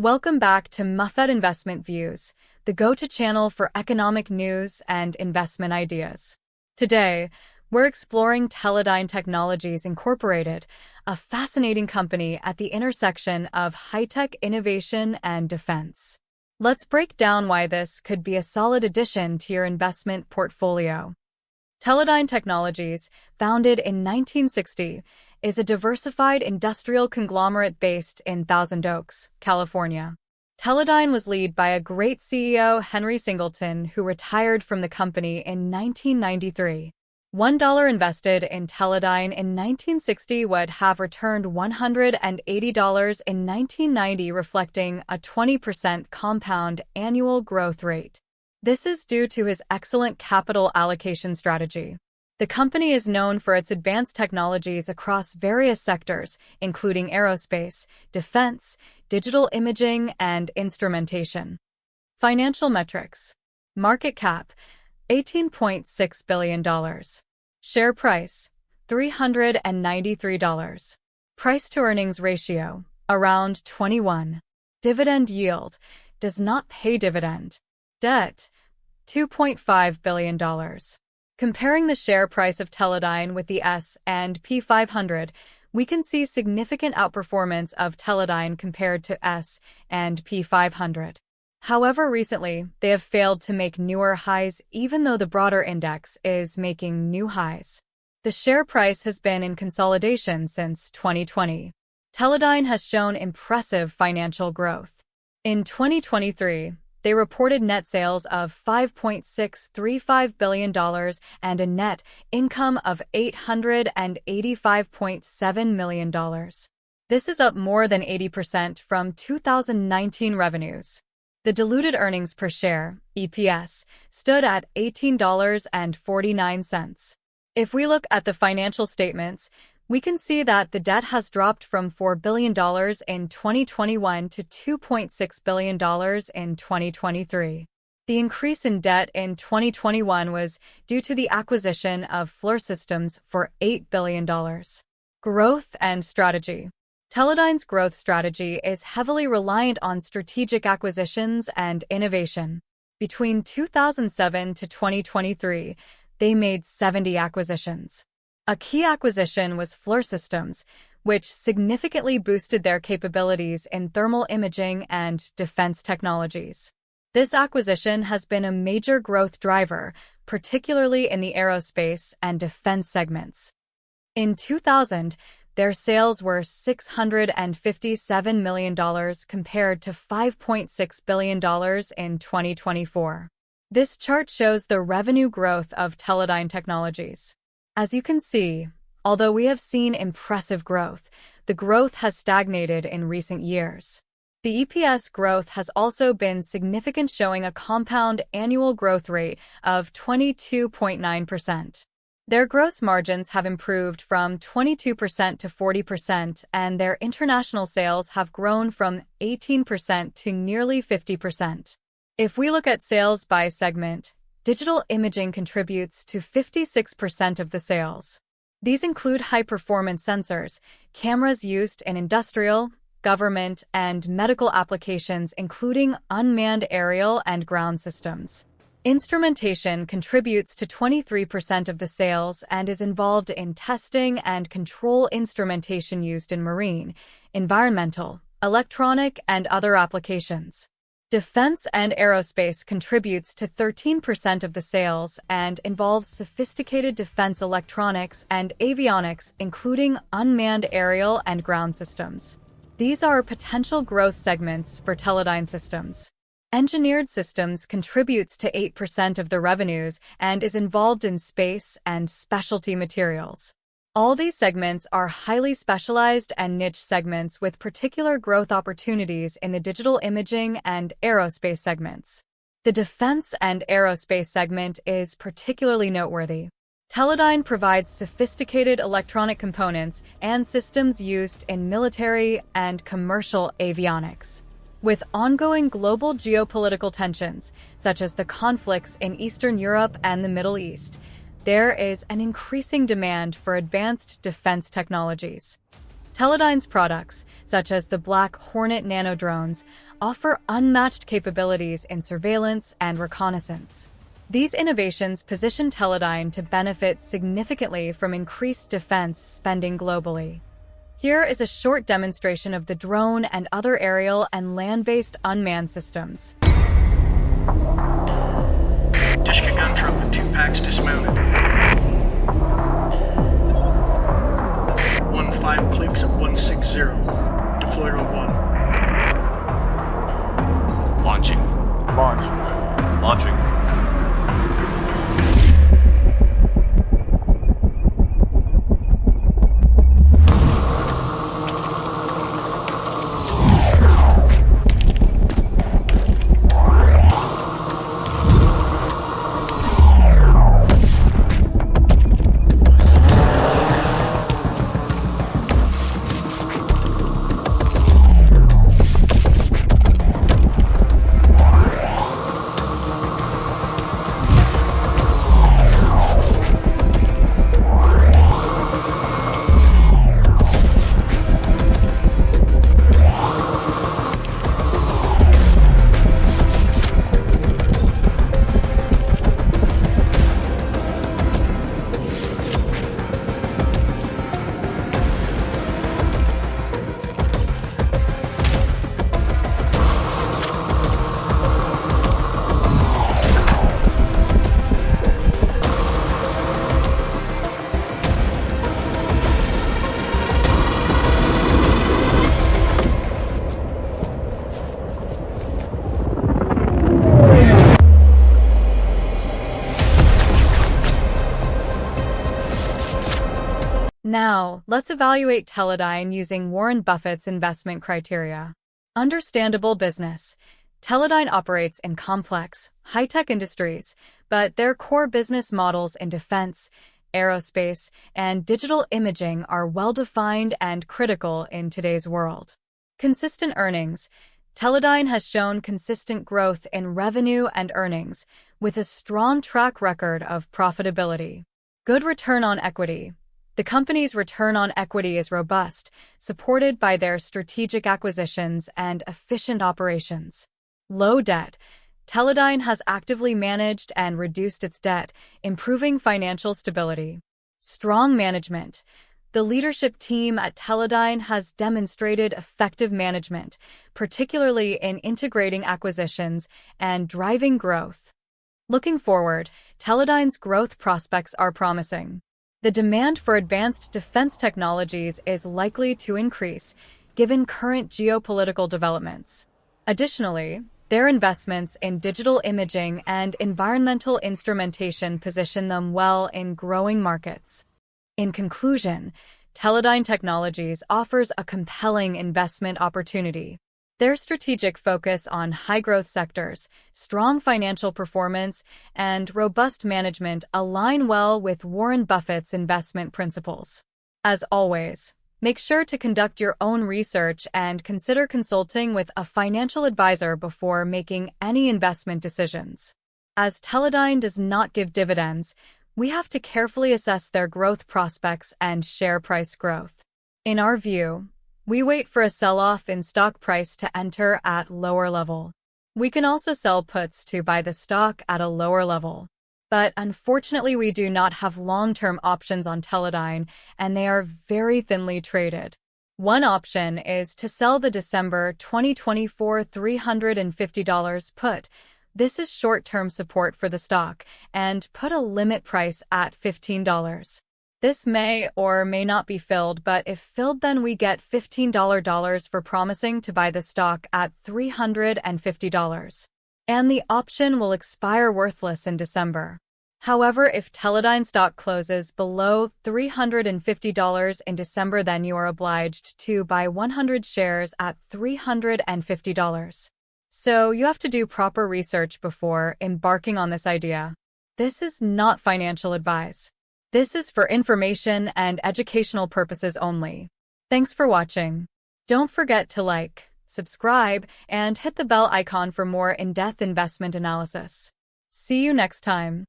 Welcome back to Muffet Investment Views, the go-to channel for economic news and investment ideas. Today, we're exploring Teledyne Technologies Incorporated, a fascinating company at the intersection of high-tech innovation and defense. Let's break down why this could be a solid addition to your investment portfolio. Teledyne Technologies, founded in 1960, is a diversified industrial conglomerate based in Thousand Oaks, California. Teledyne was led by a great CEO, Henry Singleton, who retired from the company in 1993. $1 invested in Teledyne in 1960 would have returned $180 in 1990, reflecting a 20% compound annual growth rate. This is due to his excellent capital allocation strategy. The company is known for its advanced technologies across various sectors, including aerospace, defense, digital imaging, and instrumentation. Financial metrics. Market cap, $18.6 billion. Share price, $393. Price-to-earnings ratio, around 21. Dividend yield, does not pay dividend. Debt, $2.5 billion. Comparing the share price of Teledyne with the S&P 500, we can see significant outperformance of Teledyne compared to S&P 500. However, recently, they have failed to make newer highs even though the broader index is making new highs. The share price has been in consolidation since 2020. Teledyne has shown impressive financial growth. In 2023, they reported net sales of $5.635 billion and a net income of $885.7 million. This is up more than 80% from 2019 revenues. The diluted earnings per share, EPS, stood at $18.49. If we look at the financial statements, we can see that the debt has dropped from $4 billion in 2021 to $2.6 billion in 2023. The increase in debt in 2021 was due to the acquisition of Fluor Systems for $8 billion. Growth and strategy. Teledyne's growth strategy is heavily reliant on strategic acquisitions and innovation. Between 2007 to 2023, they made 70 acquisitions. A key acquisition was Fluor Systems, which significantly boosted their capabilities in thermal imaging and defense technologies. This acquisition has been a major growth driver, particularly in the aerospace and defense segments. In 2000, their sales were $657 million compared to $5.6 billion in 2024. This chart shows the revenue growth of Teledyne Technologies. As you can see, although we have seen impressive growth, the growth has stagnated in recent years. The EPS growth has also been significant, showing a compound annual growth rate of 22.9%. Their gross margins have improved from 22% to 40%, and their international sales have grown from 18% to nearly 50%. If we look at sales by segment, digital imaging contributes to 56% of the sales. These include high-performance sensors, cameras used in industrial, government, and medical applications, including unmanned aerial and ground systems. Instrumentation contributes to 23% of the sales and is involved in testing and control instrumentation used in marine, environmental, electronic, and other applications. Defense and aerospace contributes to 13% of the sales and involves sophisticated defense electronics and avionics, including unmanned aerial and ground systems. These are potential growth segments for Teledyne Systems. Engineered Systems contributes to 8% of the revenues and is involved in space and specialty materials. All these segments are highly specialized and niche segments with particular growth opportunities in the digital imaging and aerospace segments. The defense and aerospace segment is particularly noteworthy. Teledyne provides sophisticated electronic components and systems used in military and commercial avionics. With ongoing global geopolitical tensions, such as the conflicts in Eastern Europe and the Middle East, there is an increasing demand for advanced defense technologies. Teledyne's products, such as the Black Hornet nanodrones, offer unmatched capabilities in surveillance and reconnaissance. These innovations position Teledyne to benefit significantly from increased defense spending globally. Here is a short demonstration of the drone and other aerial and land-based unmanned systems. Dishka gun truck with 2 packs dismounted. 15 clicks at 160. Deploy Rogue One. Launching. Launch. Launching. Now, let's evaluate Teledyne using Warren Buffett's investment criteria. Understandable business. Teledyne operates in complex, high-tech industries, but their core business models in defense, aerospace, and digital imaging are well-defined and critical in today's world. Consistent earnings. Teledyne has shown consistent growth in revenue and earnings, with a strong track record of profitability. Good return on equity. The company's return on equity is robust, supported by their strategic acquisitions and efficient operations. Low debt. Teledyne has actively managed and reduced its debt, improving financial stability. Strong management. The leadership team at Teledyne has demonstrated effective management, particularly in integrating acquisitions and driving growth. Looking forward, Teledyne's growth prospects are promising. The demand for advanced defense technologies is likely to increase, given current geopolitical developments. Additionally, their investments in digital imaging and environmental instrumentation position them well in growing markets. In conclusion, Teledyne Technologies offers a compelling investment opportunity. Their strategic focus on high-growth sectors, strong financial performance, and robust management align well with Warren Buffett's investment principles. As always, make sure to conduct your own research and consider consulting with a financial advisor before making any investment decisions. As Teledyne does not give dividends, we have to carefully assess their growth prospects and share price growth. In our view, we wait for a sell-off in stock price to enter at lower level. We can also sell puts to buy the stock at a lower level. But unfortunately, we do not have long-term options on Teledyne, and they are very thinly traded. One option is to sell the December 2024 $350 put. This is short-term support for the stock, and put a limit price at $15. This may or may not be filled, but if filled, then we get $15 for promising to buy the stock at $350. And the option will expire worthless in December. However, if Teledyne stock closes below $350 in December, then you are obliged to buy 100 shares at $350. So you have to do proper research before embarking on this idea. This is not financial advice. This is for information and educational purposes only. Thanks for watching. Don't forget to like, subscribe, and hit the bell icon for more in-depth investment analysis. See you next time.